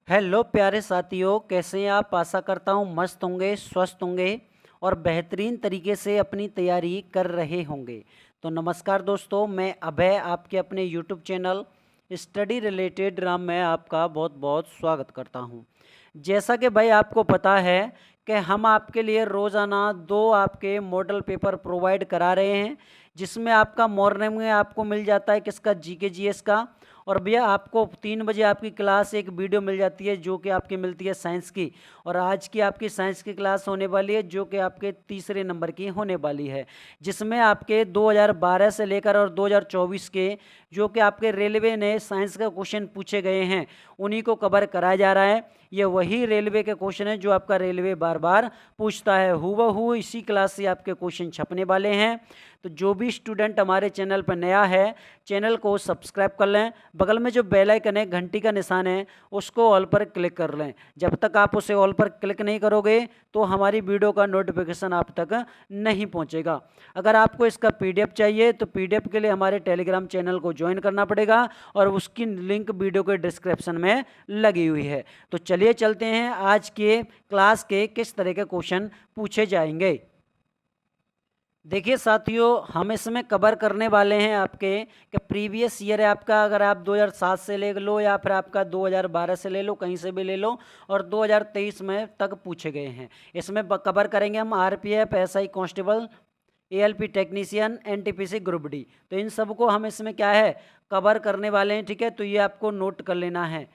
Hello प्यारे साथियों, कैसे हैं आप। आशा करता हूँ मस्त होंगे, स्वस्थ होंगे और बेहतरीन तरीके से अपनी तैयारी कर रहे होंगे। तो नमस्कार दोस्तों, मैं अभय आपके अपने YouTube channel study related Ram में आपका बहुत बहुत स्वागत करता हूँ। जैसा कि भाई आपको पता है कि हम आपके लिए रोज़ाना 2 आपके मॉडल पेपर प्रोवाइड करा रहे हैं, जिसमें आपका मॉर्निंग में आपको मिल जाता है किसका, जीके जीएस का। और भैया आपको 3 बजे आपकी क्लास एक वीडियो मिल जाती है जो कि आपकी मिलती है साइंस की। और आज की आपकी साइंस की क्लास होने वाली है जो कि आपके तीसरे नंबर की होने वाली है, जिसमें आपके 2012 से लेकर और 2024 के जो कि आपके रेलवे ने साइंस का क्वेश्चन पूछे गए हैं उन्हीं को कवर कराया जा रहा है। ये वही रेलवे के क्वेश्चन है जो आपका रेलवे बार बार पूछता है, हूबहू इसी क्लास से आपके क्वेश्चन छपने वाले हैं। तो जो भी स्टूडेंट हमारे चैनल पर नया है, चैनल को सब्सक्राइब कर लें, बगल में जो बेल आइकन है, घंटी का निशान है, उसको ऑल पर क्लिक कर लें। जब तक आप उसे ऑल पर क्लिक नहीं करोगे तो हमारी वीडियो का नोटिफिकेशन आप तक नहीं पहुंचेगा। अगर आपको इसका पीडीएफ चाहिए तो पीडीएफ के लिए हमारे टेलीग्राम चैनल को ज्वाइन करना पड़ेगा और उसकी लिंक वीडियो के डिस्क्रिप्शन में लगी हुई है। तो चलिए चलते हैं आज के क्लास के किस तरह के क्वेश्चन पूछे जाएंगे। देखिए साथियों, हम इसमें कवर करने वाले हैं आपके कि प्रीवियस ईयर है आपका, अगर आप 2007 से ले लो या फिर आपका 2012 से ले लो, कहीं से भी ले लो, और 2023 में तक पूछे गए हैं। इसमें कवर करेंगे हम RPF, SI constable, ALP technician, NTPC group D. तो इन सब को हम इसमें क्या है कवर करने वाले हैं, ठीक है। तो ये आपको नोट कर लेना है,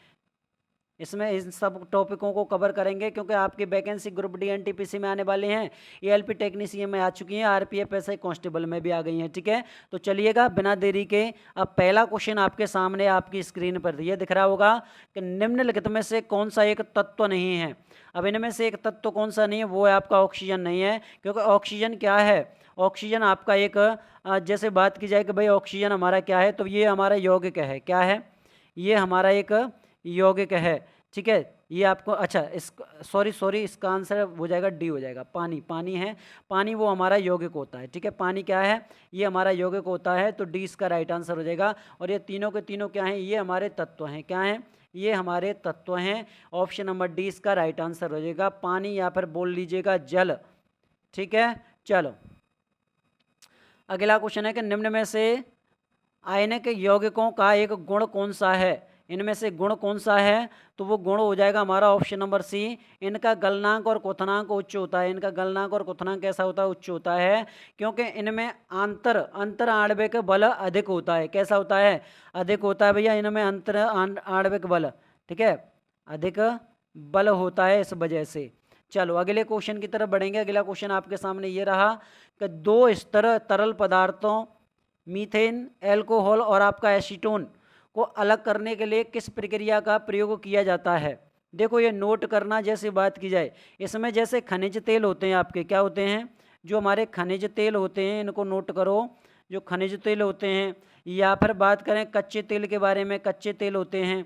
इसमें इन सब टॉपिकों को कवर करेंगे क्योंकि आपकी वैकेंसी ग्रुप डी एनटीपीसी में आने वाले हैं, एएलपी टेक्नीशियन में आ चुकी हैं, आरपीएफ एसआई कांस्टेबल में भी आ गई हैं, ठीक है। तो चलिएगा बिना देरी के, अब पहला क्वेश्चन आपके सामने आपकी स्क्रीन पर ये दिख रहा होगा कि निम्नलिखित में से कौन सा एक तत्व नहीं है। अब इनमें से एक तत्व कौन सा नहीं है, वो है आपका ऑक्सीजन नहीं है, क्योंकि ऑक्सीजन क्या है, ऑक्सीजन आपका एक जैसे बात की जाए कि भाई ऑक्सीजन हमारा क्या है, तो ये हमारा यौगिक है, क्या है, ये हमारा एक यौगिक है, ठीक है। ये आपको अच्छा इस सॉरी इसका आंसर हो जाएगा डी हो जाएगा, पानी। पानी है, पानी वो हमारा यौगिक होता है, ठीक है। पानी क्या है, ये हमारा यौगिक होता है, तो डी इसका राइट आंसर हो जाएगा। और ये तीनों के तीनों क्या हैं, ये हमारे तत्व हैं, क्या हैं, ये हमारे तत्व हैं। ऑप्शन नंबर डी इसका राइट आंसर हो जाएगा, पानी, या फिर बोल लीजिएगा जल, ठीक है। चलो अगला क्वेश्चन है कि निम्न में से आयनिक यौगिकों का एक गुण कौन सा है, इनमें से गुण कौन सा है, तो वो गुण हो जाएगा हमारा ऑप्शन नंबर सी, इनका गलनांक और क्वथनांक उच्च होता है। इनका गलनांक और क्वथनांक कैसा होता है, उच्च होता है, क्योंकि इनमें अंतर आणविक बल अधिक होता है। कैसा होता है, अधिक होता है भैया, इनमें अंतर आणविक बल, ठीक है, अधिक बल होता है इस वजह से। चलो अगले क्वेश्चन की तरफ बढ़ेंगे। अगला क्वेश्चन आपके सामने ये रहा कि 2 स्तर तरल पदार्थों मीथेन, एल्कोहल और आपका एसीटोन को अलग करने के लिए किस प्रक्रिया का प्रयोग किया जाता है। देखो ये नोट करना, जैसे बात की जाए इसमें जैसे खनिज तेल होते हैं आपके, क्या होते हैं, जो हमारे खनिज तेल होते हैं इनको नोट करो, जो खनिज तेल होते हैं। या फिर बात करें कच्चे तेल के बारे में, कच्चे तेल होते हैं,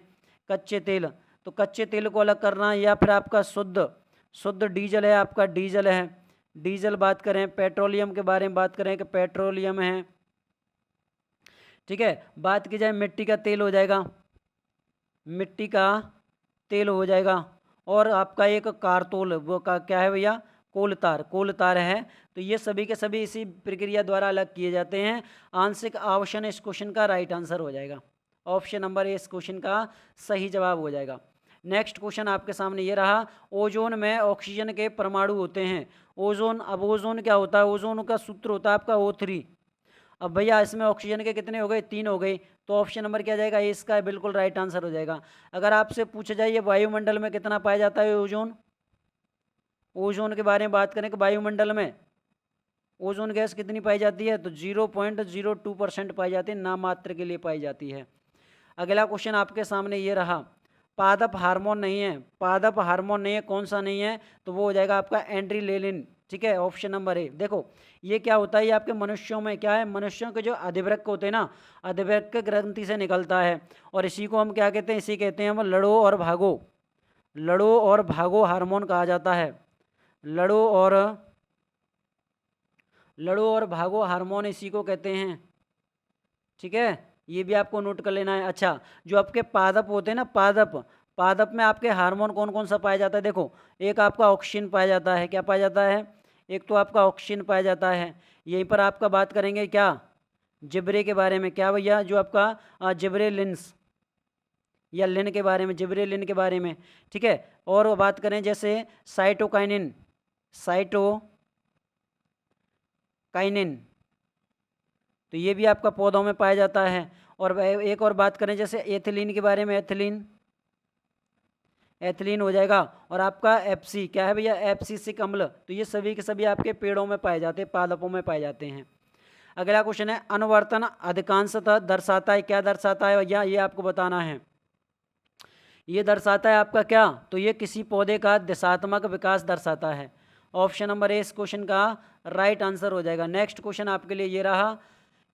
कच्चे तेल, तो कच्चे तेल को अलग करना। या फिर आपका शुद्ध शुद्ध डीजल है, आपका डीजल है, डीजल। बात करें पेट्रोलियम के बारे में, बात करें कि पेट्रोलियम है, ठीक है। बात की जाए मिट्टी का तेल हो जाएगा, मिट्टी का तेल हो जाएगा। और आपका एक कारतोल, वो का क्या है भैया, कोलतार, कोलतार है। तो ये सभी के सभी इसी प्रक्रिया द्वारा अलग किए जाते हैं। आंशिक आवेशन इस क्वेश्चन का राइट आंसर हो जाएगा, ऑप्शन नंबर ए इस क्वेश्चन का सही जवाब हो जाएगा। नेक्स्ट क्वेश्चन आपके सामने ये रहा, ओजोन में ऑक्सीजन के परमाणु होते हैं। ओजोन, अब ओजोन क्या होता है, ओजोन का सूत्र होता है आपका O3। अब भैया इसमें ऑक्सीजन के कितने हो गए, 3 हो गए, तो ऑप्शन नंबर क्या जाएगा, इसका बिल्कुल राइट आंसर हो जाएगा। अगर आपसे पूछा जाए वायुमंडल में कितना पाया जाता है ओजोन, ओजोन के बारे में बात करें कि वायुमंडल में ओजोन गैस कितनी पाई जाती है, तो 0.02% पाई जाती है, नामात्र के लिए पाई जाती है। अगला क्वेश्चन आपके सामने ये रहा, पादप हार्मोन नहीं है, पादप हार्मोन नहीं है, कौन सा नहीं है, तो वो हो जाएगा आपका एंड्रीलेलिन, ठीक है, ऑप्शन नंबर ए। देखो ये क्या होता है, ये आपके मनुष्यों में क्या है, मनुष्यों के जो अधिवृक्क होते हैं ना, अधिवृक्क ग्रंथि से निकलता है, और इसी को हम क्या कहते हैं, इसी कहते हैं हम लड़ो और भागो, लड़ो और भागो हार्मोन कहा जाता है। लड़ो और भागो हार्मोन इसी को कहते हैं, ठीक है। ये भी आपको नोट कर लेना है। अच्छा, जो आपके पादप होते हैं ना, पादप, पादप में आपके हार्मोन कौन कौन सा पाया जाता है? देखो, एक आपका ऑक्सीजन पाया जाता है। क्या पाया जाता है? एक तो आपका ऑक्सीजन पाया जाता है। यहीं पर आपका बात करेंगे क्या? जिब्रे के बारे में। क्या भैया? जो आपका जिब्रेलिन्स या लिन के बारे में, जिब्रेलिन के बारे में, ठीक है। और बात करें जैसे साइटोकाइनिन, साइटोकाइनिन, तो ये भी आपका पौधों में पाया जाता है। और एक और बात करें जैसे एथिलीन के बारे में, एथिलीन हो जाएगा। और आपका एफसी, क्या है भैया? एब्सिसिक अम्ल। तो ये सभी के सभी आपके पेड़ों में पाए जाते हैं, पादपों में पाए जाते हैं। अगला क्वेश्चन है, अनुवर्तन अधिकांशतः दर्शाता है। क्या दर्शाता है भैया? ये आपको बताना है। ये दर्शाता है आपका क्या? तो ये किसी पौधे का दिशात्मक विकास दर्शाता है। ऑप्शन नंबर ए इस क्वेश्चन का राइट आंसर हो जाएगा। नेक्स्ट क्वेश्चन आपके लिए ये रहा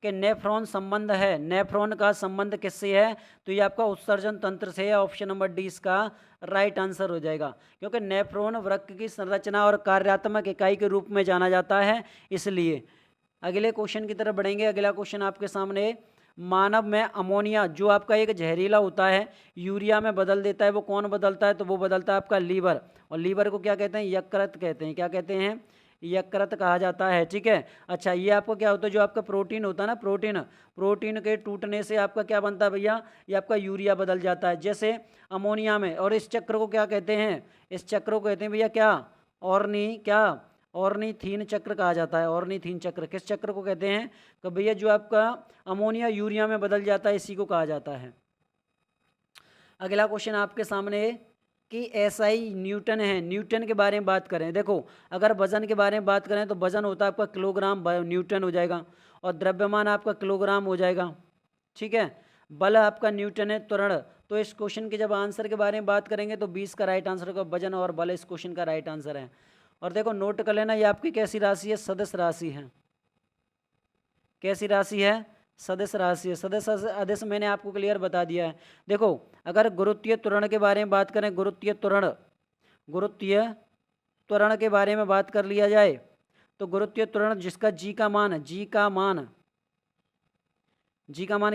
कि नेफ्रॉन संबंध है, नेफ्रॉन का संबंध किससे है? तो ये आपका उत्सर्जन तंत्र से है। ऑप्शन नंबर डी इसका राइट आंसर हो जाएगा, क्योंकि नेफ्रॉन वृक्क की संरचना और कार्यात्मक इकाई के रूप में जाना जाता है, इसलिए। अगले क्वेश्चन की तरफ बढ़ेंगे। अगला क्वेश्चन आपके सामने, मानव में अमोनिया जो आपका एक जहरीला होता है यूरिया में बदल देता है, वो कौन बदलता है? तो वो बदलता है आपका लीवर। और लीवर को क्या कहते हैं? यकृत कहते हैं। क्या कहते हैं? यकृत कहा जाता है, ठीक है। अच्छा, ये आपको क्या होता है? जो आपका प्रोटीन होता है ना, प्रोटीन के टूटने से आपका क्या बनता है भैया? ये आपका यूरिया बदल जाता है, जैसे अमोनिया में। और इस चक्र को क्या कहते हैं? इस चक्र को कहते हैं भैया क्या? ऑर्निथीन चक्र कहा जाता है। ऑर्निथीन चक्र। किस चक्र को कहते हैं? कि भैया जो आपका अमोनिया यूरिया में बदल जाता है, इसी को कहा जाता है। अगला क्वेश्चन आपके सामने कि एसआई न्यूटन है। न्यूटन के बारे में बात करें, देखो अगर वजन के बारे में बात करें तो वजन होता है आपका किलोग्राम न्यूटन हो जाएगा, और द्रव्यमान आपका किलोग्राम हो जाएगा, ठीक है। बल आपका न्यूटन है। त्वरण, तो इस क्वेश्चन के जब आंसर के बारे में बात करेंगे तो 20 का राइट आंसर होगा। वजन और बल इस क्वेश्चन का राइट आंसर है। और देखो नोट कर लेना, ये आपकी कैसी राशि है? सदिश राशि है। कैसी राशि है? सदिश राशि है। सदिश अदिश मैंने आपको क्लियर बता दिया है। देखो अगर गुरुत्वीय त्वरण के बारे में बात करें, गुरुत्वीय त्वरण के बारे में बात कर लिया जाए, तो गुरुत्वीय त्वरण जिसका जी का मान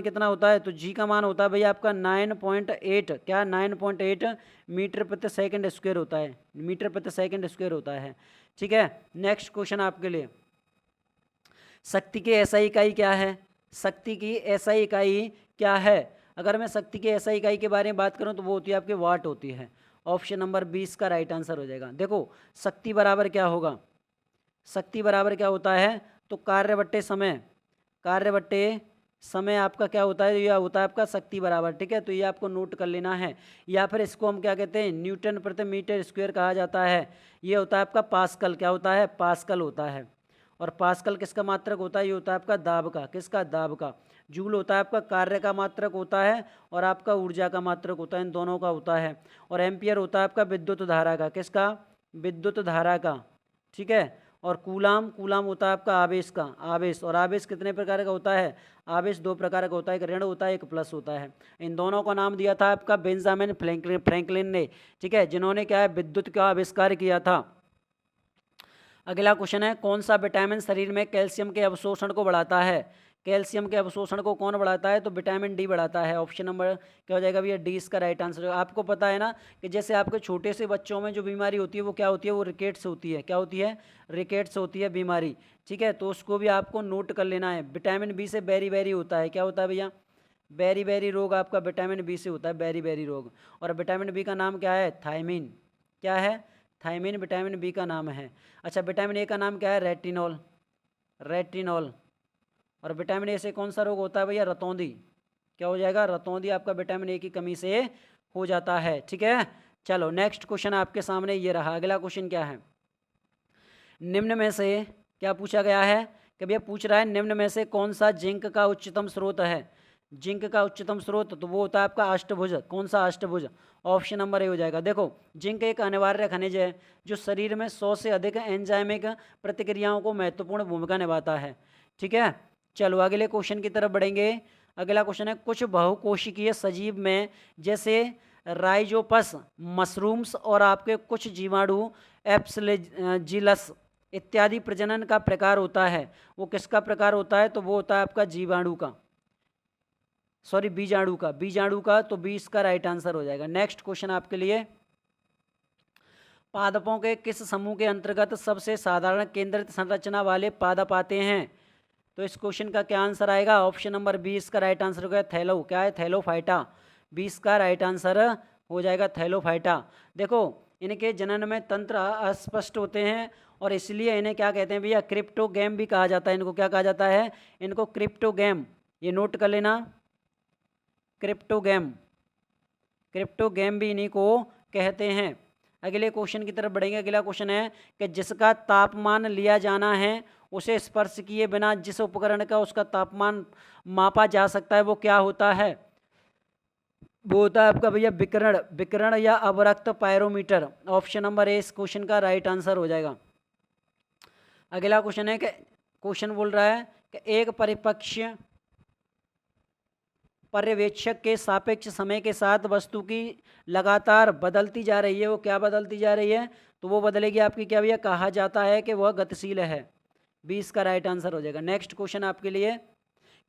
कितना होता है? तो जी का मान होता है भैया आपका 9.8, क्या 9.8 मीटर प्रति सेकंड स्क्वायर होता है, मीटर प्रति सेकंड स्क्वायर होता है, ठीक है। नेक्स्ट क्वेश्चन आपके लिए, शक्ति की एसआई इकाई क्या है? शक्ति की एसआई इकाई क्या है? अगर मैं शक्ति की एसआई इकाई के बारे में बात करूं तो वो होती है आपकी वाट होती है। ऑप्शन नंबर 20 का राइट आंसर हो जाएगा। देखो शक्ति बराबर क्या होगा? शक्ति बराबर क्या होता है? तो कार्य बट्टे समय आपका क्या होता है? यह होता है आपका शक्ति बराबर, ठीक है। तो ये आपको नोट कर लेना है। या फिर इसको हम क्या कहते हैं? न्यूटन प्रति मीटर स्क्वायर कहा जाता है। ये होता है आपका पास्कल। क्या होता है? पास्कल होता है। और पास्कल किसका मात्रक होता है? ये होता है आपका दाब का। किसका? दाब का। जूल होता है आपका कार्य का मात्रक होता है, और आपका ऊर्जा का मात्रक होता है, इन दोनों का होता है। और एम्पियर होता है आपका विद्युत धारा का। किसका? विद्युत धारा का, ठीक है। और कूलाम होता है आपका आवेश का। आवेश, और आवेश कितने प्रकार का होता है? आवेश दो प्रकार का होता है, एक ऋण होता है, एक प्लस होता है। इन दोनों का नाम दिया था आपका बेंजामिन फ्रैंकलिन ने, ठीक है, जिन्होंने क्या है? विद्युत का आविष्कार किया था। अगला क्वेश्चन है, कौन सा विटामिन शरीर में कैल्शियम के अवशोषण को बढ़ाता है? कैल्शियम के अवशोषण को कौन बढ़ाता है? तो विटामिन डी बढ़ाता है। ऑप्शन नंबर क्या हो जाएगा भैया? डी इसका राइट आंसर। आपको पता है ना कि जैसे आपके छोटे से बच्चों में जो बीमारी होती है वो क्या होती है? वो रिकेट्स होती है। क्या होती है? रिकेट्स होती है बीमारी, ठीक है। तो उसको भी आपको नोट कर लेना है। विटामिन बी से बेरी होता है। क्या होता है भैया? बेरी रोग आपका विटामिन बी से होता है, बेरी रोग। और विटामिन बी का नाम क्या है? थायमीन। क्या है? थायमीन विटामिन बी का नाम है। अच्छा, विटामिन ए का नाम क्या है? रेटिनॉल। और विटामिन ए से कौन सा रोग होता है भैया? रतौंधी। क्या हो जाएगा? रतौंधी आपका विटामिन ए की कमी से हो जाता है, ठीक है। चलो नेक्स्ट क्वेश्चन आपके सामने ये रहा। अगला क्वेश्चन क्या है? निम्न में से क्या पूछा गया है कि भैया पूछ रहा है निम्न में से कौन सा जिंक का उच्चतम स्रोत है? जिंक का उच्चतम स्रोत तो वो होता है आपका अष्टभुज। कौन सा? अष्टभुज। ऑप्शन नंबर ए हो जाएगा। देखो जिंक एक अनिवार्य खनिज है जो शरीर में 100 से अधिक एंजाइमिक प्रतिक्रियाओं को महत्वपूर्ण भूमिका निभाता है, ठीक है। चलो अगले क्वेश्चन की तरफ बढ़ेंगे। अगला क्वेश्चन है, कुछ बहुकोशिकीय सजीव में जैसे राइजोपस, मशरूम्स और आपके कुछ जीवाणु एप्सलेजिलस इत्यादि प्रजनन का प्रकार होता है। वो किसका प्रकार होता है? तो वो होता है आपका जीवाणु का। सॉरी बीजाणु का, तो बी इसका राइट आंसर हो जाएगा। नेक्स्ट क्वेश्चन आपके लिए, पादपों के किस समूह के अंतर्गत सबसे साधारण केंद्रित संरचना वाले पादप आते हैं? तो इस क्वेश्चन का क्या आंसर आएगा? ऑप्शन नंबर बी इसका राइट आंसर हो गया थैलो, क्या है? थैलोफाइटा। बी इसका राइट आंसर हो जाएगा थैलोफाइटा। देखो इनके जनन में तंत्र अस्पष्ट होते हैं और इसलिए इन्हें क्या कहते हैं भैया? क्रिप्टोगैम भी कहा जाता है। इनको क्या कहा जाता है? इनको क्रिप्टोगैम, ये नोट कर लेना, क्रिप्टोगैम, क्रिप्टोगैम भी इन्हीं को कहते हैं। अगले क्वेश्चन की तरफ बढ़ेंगे। अगला क्वेश्चन है कि जिसका तापमान लिया जाना है उसे स्पर्श किए बिना जिस उपकरण का उसका तापमान मापा जा सकता है वो क्या होता है? वो होता है आपका भैया विकिरण, विकिरण या अवरक्त पायरोमीटर। ऑप्शन नंबर ए इस क्वेश्चन का राइट आंसर हो जाएगा। अगला क्वेश्चन है कि क्वेश्चन बोल रहा है कि एक परिपक्ष पर्यवेक्षक के सापेक्ष समय के साथ वस्तु की लगातार बदलती जा रही है, वो क्या बदलती जा रही है? तो वो बदलेगी आपकी क्या भैया? कहा जाता है कि वह गतिशील है। 20 का राइट आंसर हो जाएगा। नेक्स्ट क्वेश्चन आपके लिए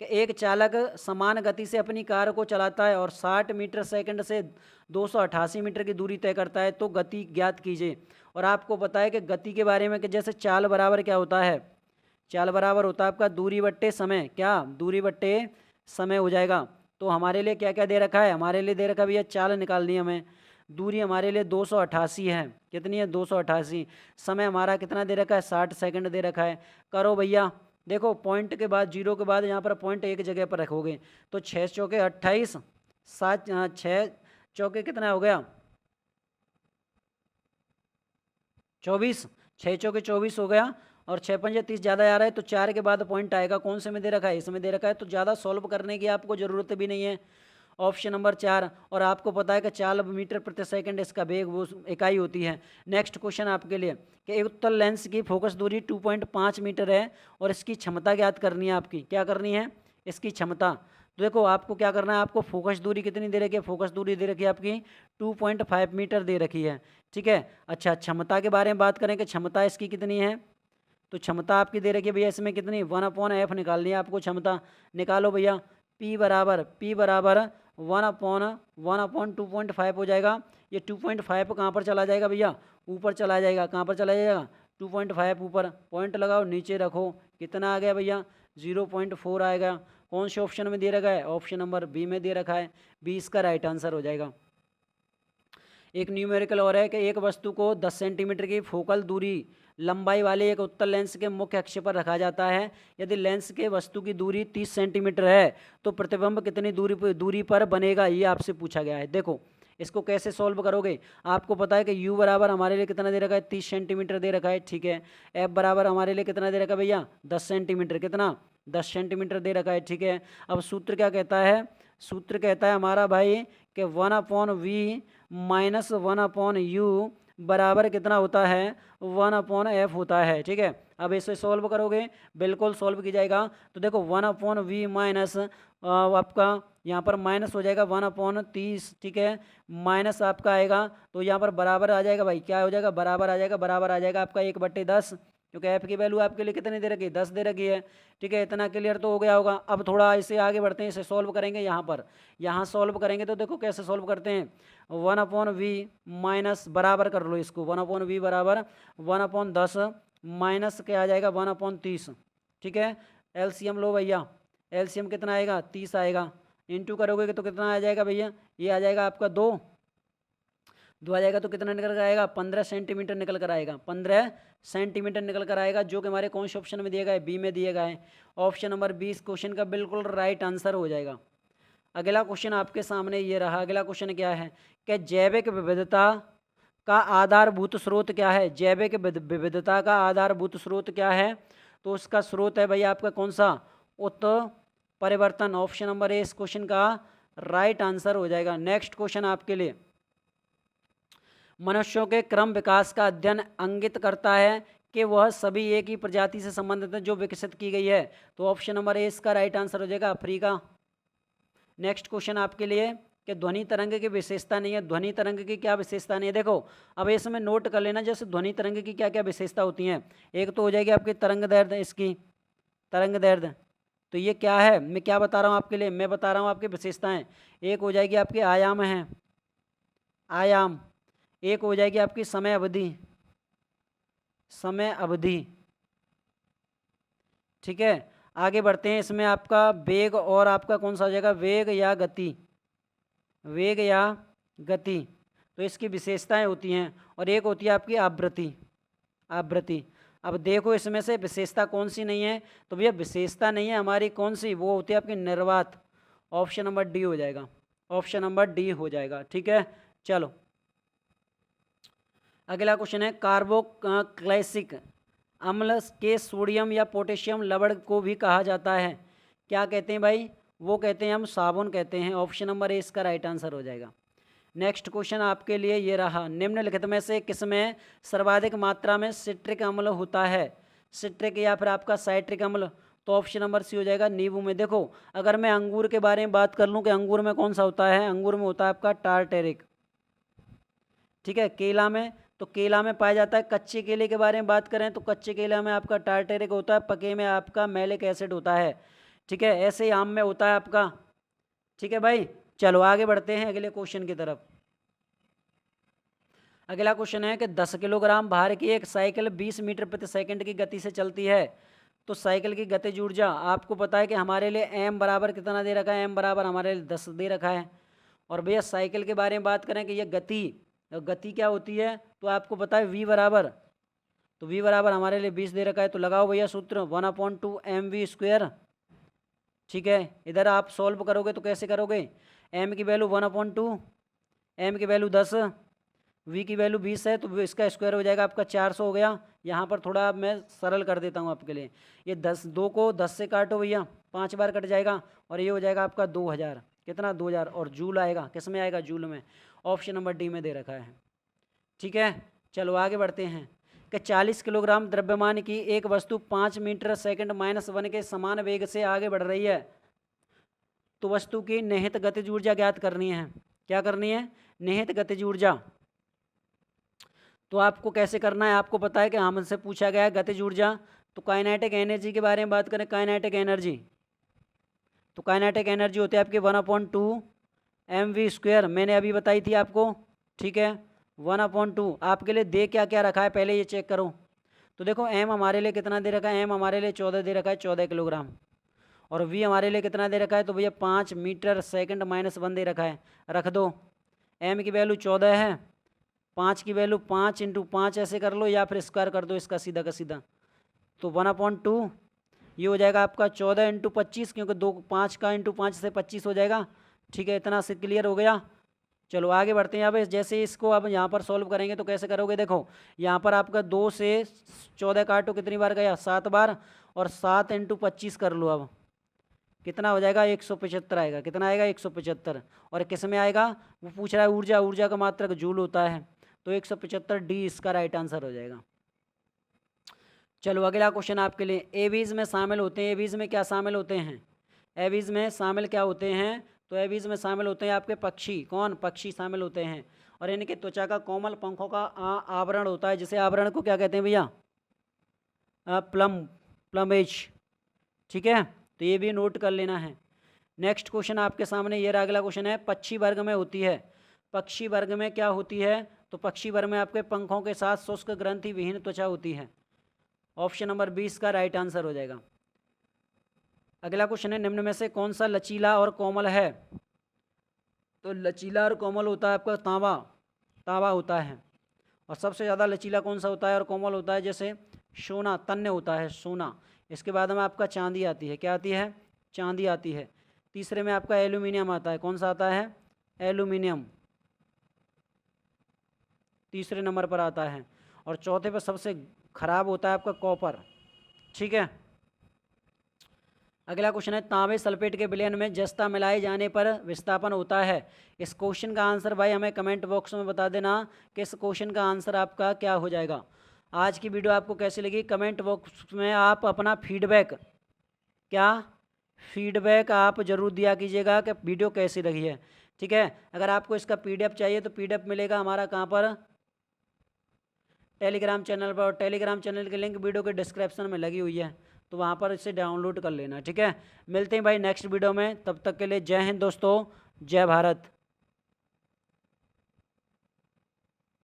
कि एक चालक समान गति से अपनी कार को चलाता है और 60 मीटर सेकंड से 288 मीटर की दूरी तय करता है, तो गति ज्ञात कीजिए। और आपको पता है कि गति के बारे में कि जैसे चाल बराबर क्या होता है? चाल बराबर होता है आपका दूरी बट्टे समय, क्या? दूरी बट्टे समय हो जाएगा। तो हमारे लिए क्या क्या दे रखा है? हमारे लिए दे रखा है भैया चाल निकालनी है हमें। दूरी हमारे लिए 288 है। कितनी है? 288। समय हमारा कितना दे रखा है? 60 सेकंड दे रखा है। करो भैया, देखो पॉइंट के बाद, जीरो के बाद यहाँ पर पॉइंट एक जगह पर रखोगे तो 6 चौके 28, 7 6 चौके कितना हो गया? 24, 6 चौके 24 हो गया और 6 पंजे 30 ज़्यादा आ रहा है तो 4 के बाद पॉइंट आएगा। कौन से में दे रखा है? इसमें दे रखा है। तो ज़्यादा सॉल्व करने की आपको ज़रूरत भी नहीं है। Option number 4। और आपको पता है कि 4 मीटर प्रति सेकंड इसका वेग वो इकाई होती है। नेक्स्ट क्वेश्चन आपके लिए कि एक उत्तल लेंस की फोकस दूरी 2.5 मीटर है और इसकी क्षमता ज्ञात करनी है आपकी। क्या करनी है? इसकी क्षमता। तो देखो आपको क्या करना है, आपको फोकस दूरी कितनी दे रखी है? फोकस दूरी दे रखी है आपकी 2.5 मीटर दे रखी है, ठीक है। अच्छा, क्षमता के बारे में बात करें कि क्षमता इसकी कितनी है, तो क्षमता आपकी दे रखी है भैया इसमें कितनी? 1/f निकालनी है आपको क्षमता। निकालो भैया, P बराबर 1/2.5 हो जाएगा। ये 2.5 कहाँ पर चला जाएगा भैया? ऊपर चला जाएगा। कहाँ पर चला जाएगा? 2.5 ऊपर। पॉइंट लगाओ, नीचे रखो। कितना आ गया भैया? 0.4 आएगा। कौन से ऑप्शन में दे रखा है? ऑप्शन नंबर बी में दे रखा है। बी इसका राइट आंसर हो जाएगा। एक न्यूमेरिकल और है कि एक वस्तु को 10 सेंटीमीटर की फोकल दूरी लंबाई वाले एक उत्तल लेंस के मुख्य अक्ष पर रखा जाता है। यदि लेंस के वस्तु की दूरी 30 सेंटीमीटर है तो प्रतिबिंब कितनी दूरी पर बनेगा, ये आपसे पूछा गया है। देखो इसको कैसे सॉल्व करोगे? आपको पता है कि u बराबर हमारे लिए कितना दे रखा है? 30 सेंटीमीटर दे रखा है, ठीक है। f बराबर हमारे लिए कितना दे रखा है भैया? 10 सेंटीमीटर। कितना? 10 सेंटीमीटर दे रखा है, ठीक है। अब सूत्र क्या कहता है? सूत्र कहता है हमारा भाई कि 1/v माइनस 1/u बराबर कितना होता है? 1/f होता है, ठीक है। अब इसे सॉल्व करोगे, बिल्कुल सॉल्व की जाएगा। तो देखो 1/v माइनस आपका यहाँ पर माइनस हो जाएगा 1/30, ठीक है। माइनस आपका आएगा तो यहाँ पर बराबर आ जाएगा भाई। क्या हो जाएगा? बराबर आ जाएगा। बराबर आ जाएगा आपका 1/10, क्योंकि f की वैल्यू आपके लिए कितनी दे रखी है? 10 दे रखी है, ठीक है। इतना क्लियर तो हो गया होगा। अब थोड़ा इसे आगे बढ़ते हैं, इसे सॉल्व करेंगे। यहाँ सॉल्व करेंगे तो देखो कैसे सॉल्व करते हैं। 1/v माइनस बराबर कर लो इसको। 1/v बराबर 1/10 माइनस क्या आ जाएगा? 1/30, ठीक है। एलसीएम लो भैया। एलसीएम कितना आएगा? 30 आएगा। इंटू करोगे तो कितना आ जाएगा भैया? ये आ जाएगा आपका 2 आ जाएगा तो कितना निकल कर आएगा? 15 सेंटीमीटर निकल कर आएगा। 15 सेंटीमीटर निकल कर आएगा, जो कि हमारे कौन से ऑप्शन में दिया गया है? बी में दिया गया है। ऑप्शन नंबर 20 क्वेश्चन का बिल्कुल राइट आंसर हो जाएगा। अगला क्वेश्चन आपके सामने ये रहा। अगला क्वेश्चन क्या है कि जैविक विविधता का आधारभूत स्रोत क्या है? जैविक विविधता का आधारभूत स्रोत क्या है? तो उसका स्रोत है भैया आपका कौन सा? उत्परिवर्तन। ऑप्शन नंबर ए इस क्वेश्चन का राइट आंसर हो जाएगा। नेक्स्ट क्वेश्चन आपके लिए, मनुष्यों के क्रम विकास का अध्ययन इंगित करता है कि वह सभी एक ही प्रजाति से संबंधित है जो विकसित की गई है। तो ऑप्शन नंबर ए इसका राइट आंसर हो जाएगा, अफ्रीका। नेक्स्ट क्वेश्चन आपके लिए कि ध्वनि तरंग की विशेषता नहीं है। ध्वनि तरंग की क्या विशेषता नहीं है? देखो अब इसमें नोट कर लेना, जैसे ध्वनि तरंग की क्या क्या विशेषता होती हैं। एक तो हो जाएगी आपकी तरंग दैर्ध्य, इसकी तरंग दैर्ध्य। तो ये क्या है, मैं क्या बता रहा हूँ आपके लिए, मैं बता रहा हूँ आपकी विशेषताएं। एक हो जाएगी आपकी आयाम है, आयाम। एक हो जाएगी आपकी समय अवधि, समय अवधि। ठीक है, आगे बढ़ते हैं। इसमें आपका वेग और आपका कौन सा हो जाएगा, वेग या गति, वेग या गति। तो इसकी विशेषताएं होती हैं। और एक होती है आपकी आवृत्ति, आवृत्ति। अब देखो इसमें से विशेषता कौन सी नहीं है, तो भैया विशेषता नहीं है हमारी कौन सी, वो होती है आपकी निर्वात। ऑप्शन नंबर डी हो जाएगा, ऑप्शन नंबर डी हो जाएगा। ठीक है, चलो अगला क्वेश्चन है, कार्बोक्लासिक अम्ल के सोडियम या पोटेशियम लवण को भी कहा जाता है, क्या कहते हैं भाई, वो कहते हैं हम साबुन कहते हैं। ऑप्शन नंबर ए इसका राइट आंसर हो जाएगा। नेक्स्ट क्वेश्चन आपके लिए ये रहा, निम्नलिखित में से किसमें सर्वाधिक मात्रा में सिट्रिक अम्ल होता है, सिट्रिक या फिर आपका साइट्रिक अम्ल। तो ऑप्शन नंबर सी हो जाएगा, नींबू में। देखो अगर मैं अंगूर के बारे में बात कर लूँ कि अंगूर में कौन सा होता है, अंगूर में होता है आपका टार्टेरिक। ठीक है, केला में, तो केला में पाया जाता है। कच्चे केले के बारे में बात करें तो कच्चे केला में आपका टार्टेरिक होता है, पके में आपका मैलिक एसिड होता है। ठीक है, ऐसे ही आम में होता है आपका। ठीक है भाई, चलो आगे बढ़ते हैं अगले क्वेश्चन की तरफ। अगला क्वेश्चन है कि 10 किलोग्राम भार की एक साइकिल 20 मीटर प्रति सेकंड की गति से चलती है, तो साइकिल की गतिज ऊर्जा आपको पता है कि हमारे लिए m बराबर कितना दे रखा है, m बराबर हमारे लिए 10 दे रखा है। और भैया साइकिल के बारे में बात करें कि ये गति, गति क्या होती है, तो आपको पता है v बराबर, तो v बराबर हमारे लिए 20 दे रखा है। तो लगाओ भैया सूत्र 1/2 mv²। ठीक है, इधर आप सॉल्व करोगे तो कैसे करोगे, m की वैल्यू 1/2, m की वैल्यू 10, v की वैल्यू 20 है, तो इसका स्क्वायर हो जाएगा आपका 400 हो गया। यहाँ पर थोड़ा मैं सरल कर देता हूँ आपके लिए, ये 10, 2 को 10 से काटो भैया, 5 बार कट जाएगा, और ये हो जाएगा आपका 2000, कितना 2000, और जूल आएगा, किस में आएगा, जूल में। ऑप्शन नंबर डी में दे रखा है। ठीक है, चलो आगे बढ़ते हैं कि 40 किलोग्राम द्रव्यमान की एक वस्तु 5 मीटर सेकंड -1 के समान वेग से आगे बढ़ रही है, तो वस्तु की निहित गतिज ऊर्जा ज्ञात करनी है। क्या करनी है, निहित गतिज ऊर्जा। तो आपको कैसे करना है, आपको पता है कि हमसे पूछा गया है गतिज ऊर्जा। तो काइनेटिक एनर्जी के बारे में बात करें, काइनेटिक एनर्जी, तो काइनेटिक एनर्जी होती है आपकी 1/2 mv², मैंने अभी बताई थी आपको। ठीक है, 1/2 आपके लिए दे क्या क्या रखा है, पहले ये चेक करो। तो देखो m हमारे लिए कितना दे रखा है, m हमारे लिए 14 दे रखा है, 14 किलोग्राम। और v हमारे लिए कितना दे रखा है, तो भैया 5 मीटर सेकंड -1 दे रखा है, रख दो। m की वैल्यू 14 है, 5 की वैल्यू 5 × 5 ऐसे कर लो, या फिर स्क्वायर कर दो इसका सीधा का सीधा। तो 1/2 ये हो जाएगा आपका 14 × 25, क्योंकि 5 का × 5 से 25 हो जाएगा। ठीक है, इतना से क्लियर हो गया। चलो आगे बढ़ते हैं। अब जैसे इसको अब यहाँ पर सॉल्व करेंगे तो कैसे करोगे, देखो यहाँ पर आपका 2 से 14 काटो, कितनी बार गया, 7 बार, और 7 × 25 कर लो। अब कितना हो जाएगा, 175 आएगा, कितना आएगा, 175। और किस में आएगा, वो पूछ रहा है ऊर्जा, ऊर्जा का मात्रक जूल होता है, तो 175 डी इसका राइट आंसर हो जाएगा। चलो अगला क्वेश्चन आपके लिए, एवीज में शामिल होते हैं, एवीज में क्या शामिल होते हैं, एवीज में शामिल क्या होते हैं, तो एवीज में शामिल होते हैं आपके पक्षी, कौन, पक्षी शामिल होते हैं। और इनके त्वचा का कोमल पंखों का आवरण होता है, जिसे आवरण को क्या कहते हैं भैया, प्लमेज। ठीक है, तो ये भी नोट कर लेना है। नेक्स्ट क्वेश्चन आपके सामने ये रहा, अगला क्वेश्चन है, पक्षी वर्ग में होती है, पक्षी वर्ग में क्या होती है, तो पक्षी वर्ग में आपके पंखों के साथ शुष्क ग्रंथि विहीन त्वचा होती है। ऑप्शन नंबर 20 का राइट आंसर हो जाएगा। अगला क्वेश्चन है, निम्न में से कौन सा लचीला और कोमल है, तो लचीला और कोमल होता है आपका तांबा, तांबा होता है। और सबसे ज़्यादा लचीला कौन सा होता है और कोमल होता है, जैसे सोना, तन्य होता है सोना। इसके बाद में आपका चांदी आती है, क्या आती है, चांदी आती है। तीसरे में आपका एल्यूमिनियम आता है, कौन सा आता है, एल्यूमिनियम तीसरे नंबर पर आता है। और चौथे पर सबसे खराब होता है आपका कॉपर। ठीक है, अगला क्वेश्चन है, तांबे सल्फेट के विलयन में जस्ता मिलाए जाने पर विस्थापन होता है। इस क्वेश्चन का आंसर भाई हमें कमेंट बॉक्स में बता देना कि इस क्वेश्चन का आंसर आपका क्या हो जाएगा। आज की वीडियो आपको कैसी लगी, कमेंट बॉक्स में आप अपना फीडबैक, क्या फीडबैक आप ज़रूर दिया कीजिएगा कि वीडियो कैसी लगी है। ठीक है, अगर आपको इसका PDF चाहिए तो PDF मिलेगा हमारा कहाँ पर, टेलीग्राम चैनल पर। और टेलीग्राम चैनल की लिंक वीडियो के डिस्क्रिप्शन में लगी हुई है, तो वहाँ पर इसे डाउनलोड कर लेना, ठीक है। मिलते हैं भाई नेक्स्ट वीडियो में, तब तक के लिए जय हिंद दोस्तों, जय भारत।